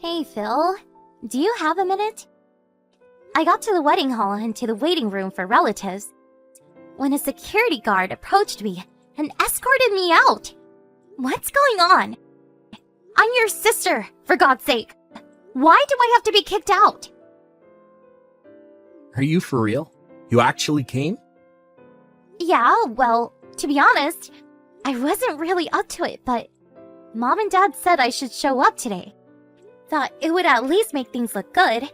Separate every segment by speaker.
Speaker 1: Hey, Phil. Do you have a minute? I got to the wedding hall and to the waiting room for relatives when a security guard approached me and escorted me out. What's going on? I'm your sister, for God's sake. Why do I have to be kicked out?
Speaker 2: Are you for real? You actually came?
Speaker 1: Yeah, well, to be honest, I wasn't really up to it, but Mom and Dad said I should show up today. Thought it would at least make things look good.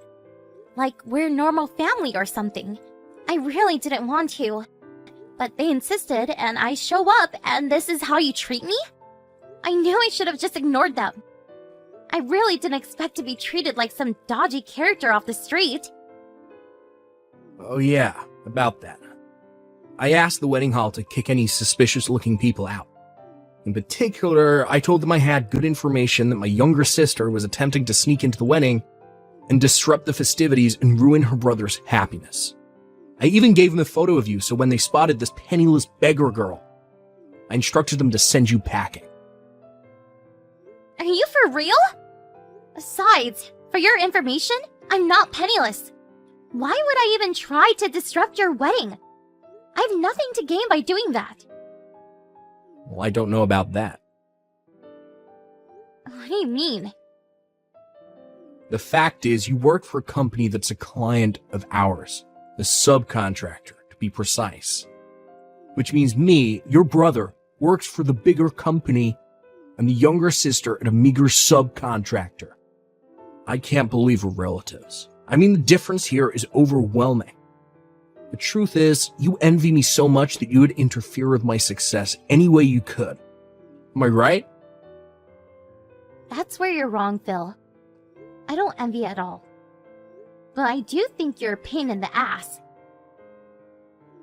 Speaker 1: Like we're a normal family or something. I really didn't want to. But they insisted and I show up and this is how you treat me? I knew I should have just ignored them. I really didn't expect to be treated like some dodgy character off the street.
Speaker 2: Oh yeah, about that. I asked the wedding hall to kick any suspicious-looking people out. In particular, I told them I had good information that my younger sister was attempting to sneak into the wedding and disrupt the festivities and ruin her brother's happiness. I even gave them a photo of you so when they spotted this penniless beggar girl, I instructed them to send you packing.
Speaker 1: Are you for real? Besides, for your information, I'm not penniless. Why would I even try to disrupt your wedding? I have nothing to gain by doing that.
Speaker 2: Well, I don't know about that.
Speaker 1: What do you mean?
Speaker 2: The fact is, you work for a company that's a client of ours, a subcontractor, to be precise. Which means me, your brother, works for the bigger company and the younger sister at a meager subcontractor. I can't believe we're relatives. I mean, the difference here is overwhelming. The truth is, you envy me so much that you would interfere with my success any way you could. Am I right?
Speaker 1: That's where you're wrong, Phil. I don't envy at all. But I do think you're a pain in the ass.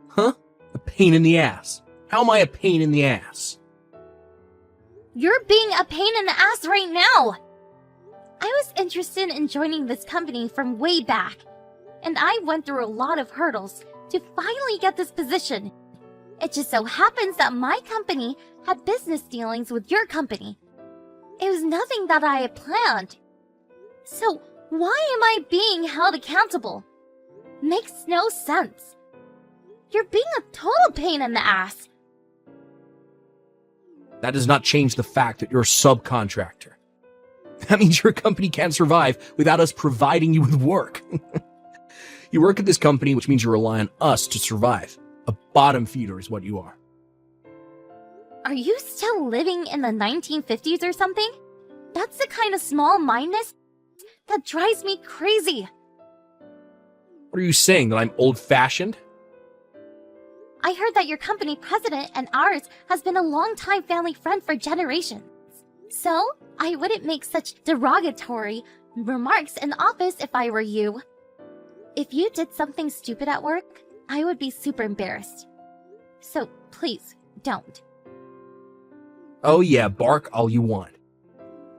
Speaker 2: Huh? A pain in the ass? How am I a pain in the ass?
Speaker 1: You're being a pain in the ass right now! I was interested in joining this company from way back, and I went through a lot of hurdles to finally get this position. It just so happens that my company had business dealings with your company. It was nothing that I had planned. So why am I being held accountable? Makes no sense. You're being a total pain in the ass.
Speaker 2: That does not change the fact that you're a subcontractor. That means your company can't survive without us providing you with work. You work at this company, which means you rely on us to survive. A bottom feeder is what you are.
Speaker 1: Are you still living in the 1950s or something? That's the kind of small-mindedness that drives me crazy.
Speaker 2: What are you saying, that I'm old-fashioned?
Speaker 1: I heard that your company president and ours has been a long-time family friend for generations. So, I wouldn't make such derogatory remarks in the office if I were you. If you did something stupid at work, I would be super embarrassed. So, please, don't.
Speaker 2: Oh yeah, bark all you want.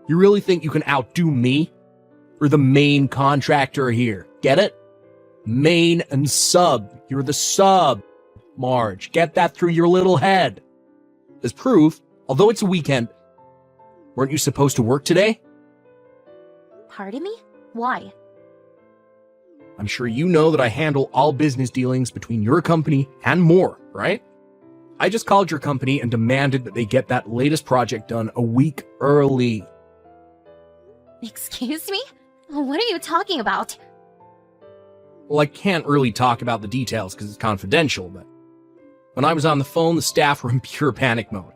Speaker 2: You really think you can outdo me? We're the main contractor here. Get it? Main and sub. You're the sub, Marge. Get that through your little head. As proof, although it's a weekend, weren't you supposed to work today?
Speaker 1: Pardon me? Why?
Speaker 2: I'm sure you know that I handle all business dealings between your company and more, right? I just called your company and demanded that they get that latest project done a week early.
Speaker 1: Excuse me? What are you talking about?
Speaker 2: Well, I can't really talk about the details because it's confidential, but when I was on the phone, the staff were in pure panic mode.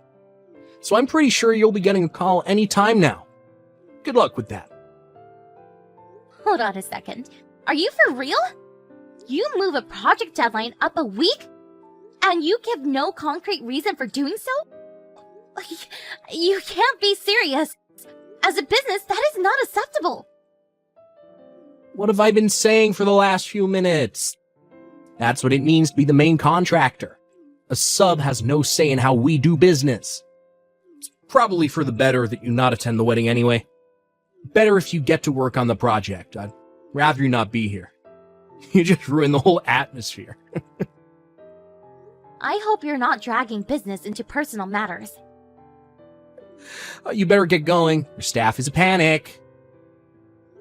Speaker 2: So I'm pretty sure you'll be getting a call any time now. Good luck with that.
Speaker 1: Hold on a second. Are you for real? You move a project deadline up a week? And you give no concrete reason for doing so? You can't be serious. As a business, that is not acceptable.
Speaker 2: What have I been saying for the last few minutes? That's what it means to be the main contractor. A sub has no say in how we do business. It's probably for the better that you not attend the wedding anyway. Better if you get to work on the project. I'd rather you not be here. You just ruined the whole atmosphere.
Speaker 1: I hope you're not dragging business into personal matters.
Speaker 2: You better get going. Your staff is a panic.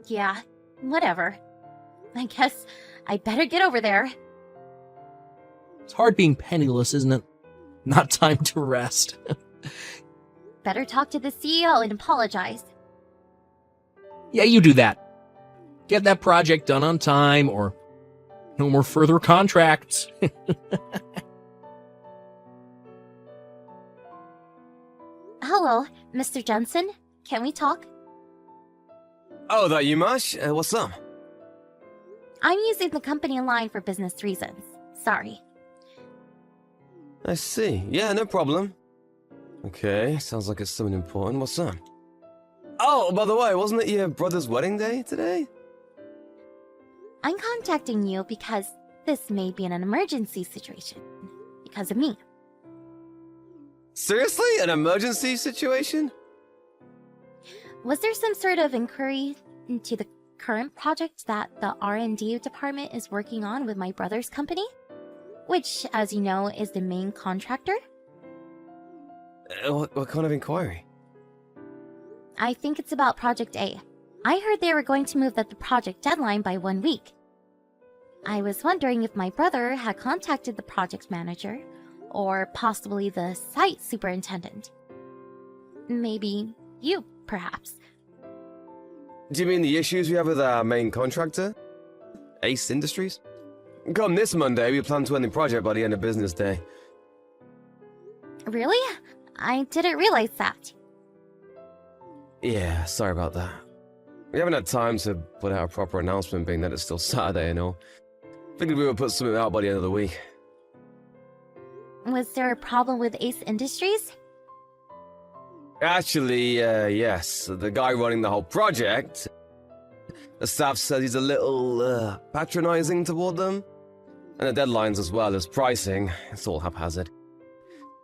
Speaker 1: Yeah, whatever. I guess I better get over there.
Speaker 2: It's hard being penniless, isn't it? Not time to rest.
Speaker 1: Better talk to the CEO and apologize.
Speaker 2: Yeah, you do that. Get that project done on time, or no more further contracts.
Speaker 1: Hello, Mr. Jensen. Can we talk?
Speaker 3: Oh, that you, Mash? What's up?
Speaker 1: I'm using the company line for business reasons. Sorry.
Speaker 3: I see. Yeah, no problem. Okay, sounds like it's something important. What's up? Oh, by the way, wasn't it your brother's wedding day today?
Speaker 1: I'm contacting you because this may be an emergency situation. Because of me.
Speaker 3: Seriously? An emergency situation?
Speaker 1: Was there some sort of inquiry into the current project that the R&D department is working on with my brother's company? Which, as you know, is the main contractor?
Speaker 3: What kind of inquiry?
Speaker 1: I think it's about Project A. I heard they were going to move the project deadline by 1 week. I was wondering if my brother had contacted the project manager, or possibly the site superintendent. Maybe you, perhaps.
Speaker 3: Do you mean the issues we have with our main contractor? Ace Industries? Come this Monday, we plan to end the project by the end of business day.
Speaker 1: Really? I didn't realize that.
Speaker 3: Yeah, sorry about that. We haven't had time to put out a proper announcement, being that it's still Saturday and all. Figured we would put something out by the end of the week.
Speaker 1: Was there a problem with Ace Industries?
Speaker 3: Actually, yes. The guy running the whole project, the staff says he's a little, patronizing toward them. And the deadlines as well as pricing, it's all haphazard.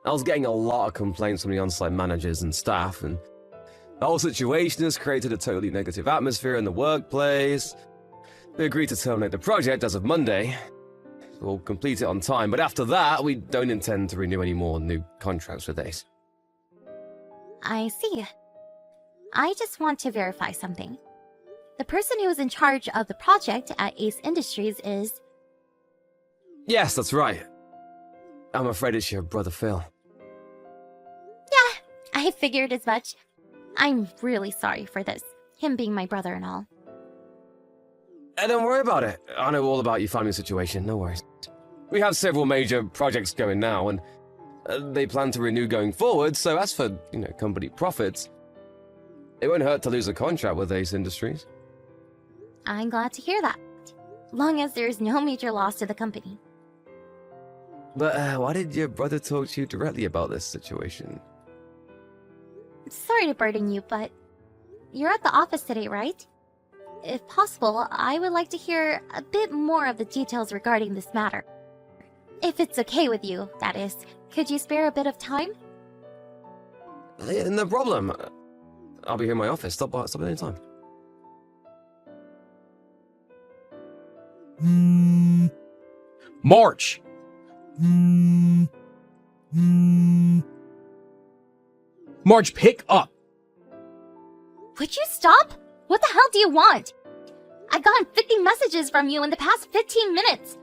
Speaker 3: I was getting a lot of complaints from the on-site managers and staff, and the whole situation has created a totally negative atmosphere in the workplace. They agreed to terminate the project as of Monday. We'll complete it on time, but after that, we don't intend to renew any more new contracts with Ace.
Speaker 1: I see. I just want to verify something. The person who is in charge of the project at Ace Industries is...
Speaker 3: Yes, that's right. I'm afraid it's your brother Phil.
Speaker 1: Yeah, I figured as much. I'm really sorry for this, him being my brother and all.
Speaker 3: Don't worry about it. I know all about your family situation, no worries. We have several major projects going now, and they plan to renew going forward, so as for, company profits, it won't hurt to lose a contract with Ace Industries.
Speaker 1: I'm glad to hear that, long as there's no major loss to the company.
Speaker 3: But why did your brother talk to you directly about this situation?
Speaker 1: Sorry to burden you, but you're at the office today, right? If possible, I would like to hear a bit more of the details regarding this matter. If it's okay with you, that is. Could you spare a bit of time?
Speaker 3: Yeah, no problem. I'll be here in my office. Stop at any time.
Speaker 2: March! March, pick up!
Speaker 1: Would you stop? What the hell do you want? I've gotten 50 messages from you in the past 15 minutes.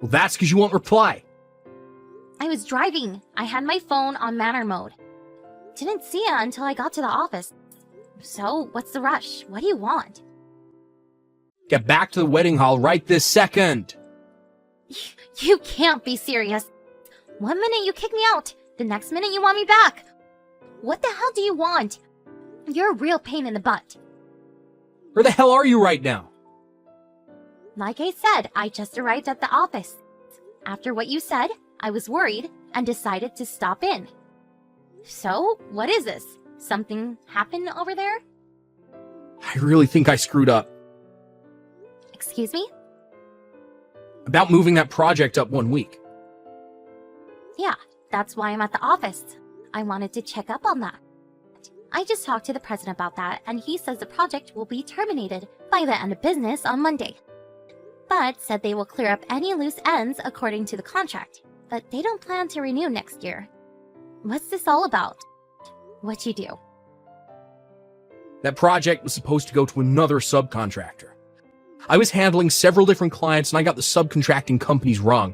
Speaker 2: Well, that's because you won't reply.
Speaker 1: I was driving. I had my phone on manner mode. Didn't see it until I got to the office. So, what's the rush? What do you want?
Speaker 2: Get back to the wedding hall right this second.
Speaker 1: You can't be serious. 1 minute you kick me out, the next minute you want me back. What the hell do you want? You're a real pain in the butt.
Speaker 2: Where the hell are you right now?
Speaker 1: Like I said, I just arrived at the office. After what you said, I was worried and decided to stop in. So, what is this? Something happened over there?
Speaker 2: I really think I screwed up.
Speaker 1: Excuse me?
Speaker 2: About moving that project up 1 week.
Speaker 1: Yeah, that's why I'm at the office. I wanted to check up on that. I just talked to the president about that, and he says the project will be terminated by the end of business on Monday. But said they will clear up any loose ends according to the contract, but they don't plan to renew next year. What's this all about? What you do?
Speaker 2: That project was supposed to go to another subcontractor. I was handling several different clients and I got the subcontracting companies wrong.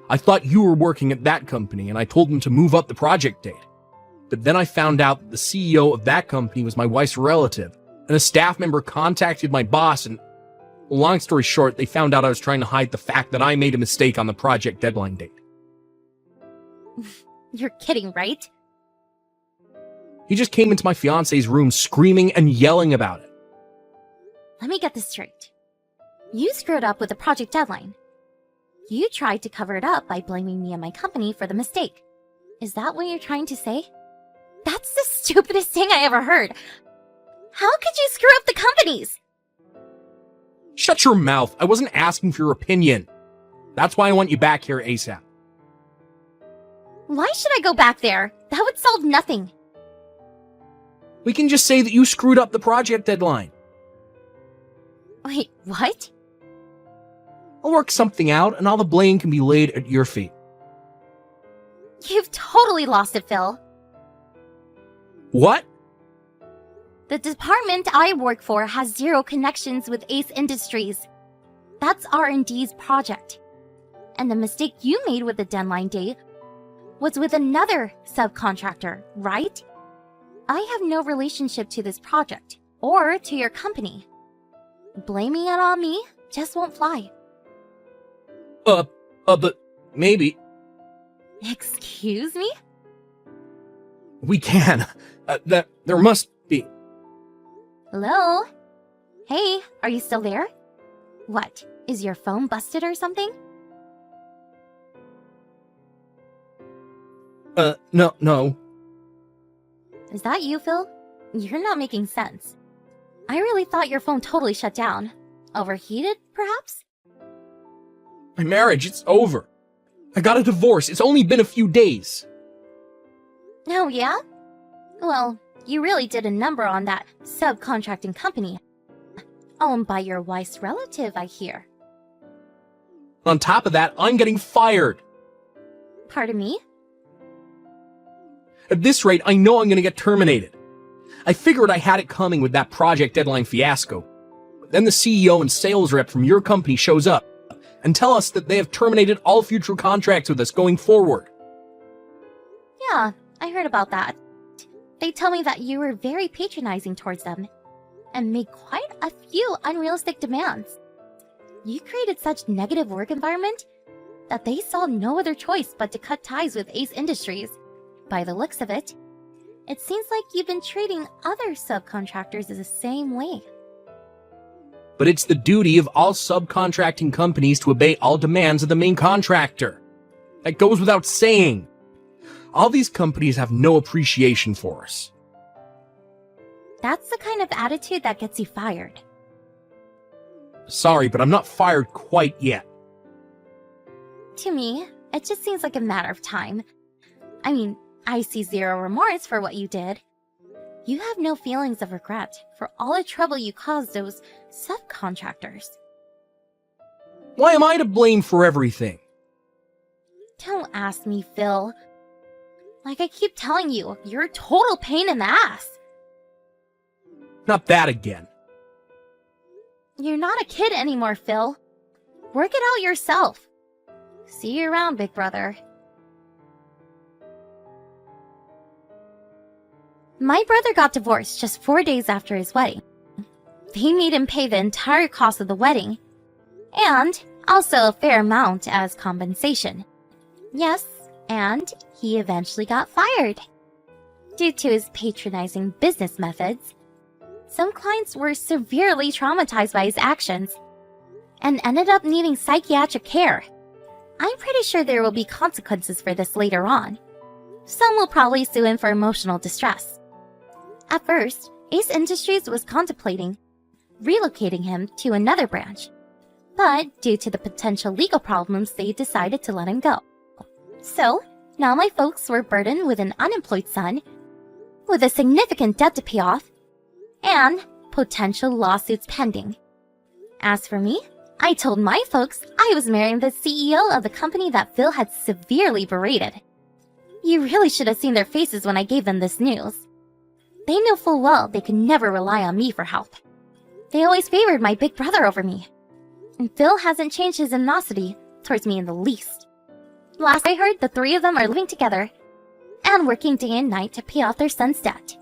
Speaker 2: I thought you were working at that company and I told them to move up the project date. But then I found out that the CEO of that company was my wife's relative, and a staff member contacted my boss, and long story short, they found out I was trying to hide the fact that I made a mistake on the project deadline date.
Speaker 1: You're kidding, right?
Speaker 2: He just came into my fiance's room screaming and yelling about it.
Speaker 1: Let me get this straight. You screwed up with the project deadline. You tried to cover it up by blaming me and my company for the mistake. Is that what you're trying to say? That's the stupidest thing I ever heard. How could you screw up the companies?
Speaker 2: Shut your mouth. I wasn't asking for your opinion. That's why I want you back here ASAP.
Speaker 1: Why should I go back there? That would solve nothing.
Speaker 2: We can just say that you screwed up the project deadline.
Speaker 1: Wait, what?
Speaker 2: I'll work something out and all the blame can be laid at your feet.
Speaker 1: You've totally lost it, Phil.
Speaker 2: What?
Speaker 1: The department I work for has zero connections with Ace Industries. That's R&D's project. And the mistake you made with the deadline date was with another subcontractor, right? I have no relationship to this project or to your company. Blaming it on me just won't fly.
Speaker 2: But maybe.
Speaker 1: Excuse me?
Speaker 2: We can. There must be.
Speaker 1: Hello? Hey, are you still there? What, is your phone busted or something?
Speaker 2: No.
Speaker 1: Is that you, Phil? You're not making sense. I really thought your phone totally shut down. Overheated, perhaps?
Speaker 2: My marriage, it's over. I got a divorce. It's only been a few days.
Speaker 1: Oh, yeah? Well, you really did a number on that subcontracting company. Owned by your wife's relative, I hear.
Speaker 2: On top of that, I'm getting fired.
Speaker 1: Pardon me?
Speaker 2: At this rate, I know I'm going to get terminated. I figured I had it coming with that project deadline fiasco. But then the CEO and sales rep from your company shows up and tell us that they have terminated all future contracts with us going forward.
Speaker 1: Yeah, I heard about that. They tell me that you were very patronizing towards them and made quite a few unrealistic demands. You created such negative work environment that they saw no other choice but to cut ties with Ace Industries. By the looks of it, it seems like you've been treating other subcontractors the same way.
Speaker 2: But it's the duty of all subcontracting companies to obey all demands of the main contractor. That goes without saying. All these companies have no appreciation for us.
Speaker 1: That's the kind of attitude that gets you fired.
Speaker 2: Sorry, but I'm not fired quite yet.
Speaker 1: To me, it just seems like a matter of time. I mean, I see zero remorse for what you did. You have no feelings of regret for all the trouble you caused those subcontractors.
Speaker 2: Why am I to blame for everything?
Speaker 1: Don't ask me, Phil. Like I keep telling you, you're a total pain in the ass.
Speaker 2: Not that again.
Speaker 1: You're not a kid anymore, Phil. Work it out yourself. See you around, big brother. My brother got divorced just 4 days after his wedding. They made him pay the entire cost of the wedding, and also a fair amount as compensation. Yes, and he eventually got fired. Due to his patronizing business methods, some clients were severely traumatized by his actions and ended up needing psychiatric care. I'm pretty sure there will be consequences for this later on. Some will probably sue him for emotional distress. At first, Ace Industries was contemplating relocating him to another branch, but due to the potential legal problems, they decided to let him go. So, now my folks were burdened with an unemployed son, with a significant debt to pay off, and potential lawsuits pending. As for me, I told my folks I was marrying the CEO of the company that Phil had severely berated. You really should have seen their faces when I gave them this news. they knew full well they could never rely on me for help. They always favored my big brother over me. And Phil hasn't changed his animosity towards me in the least. Last I heard, the three of them are living together and working day and night to pay off their son's debt.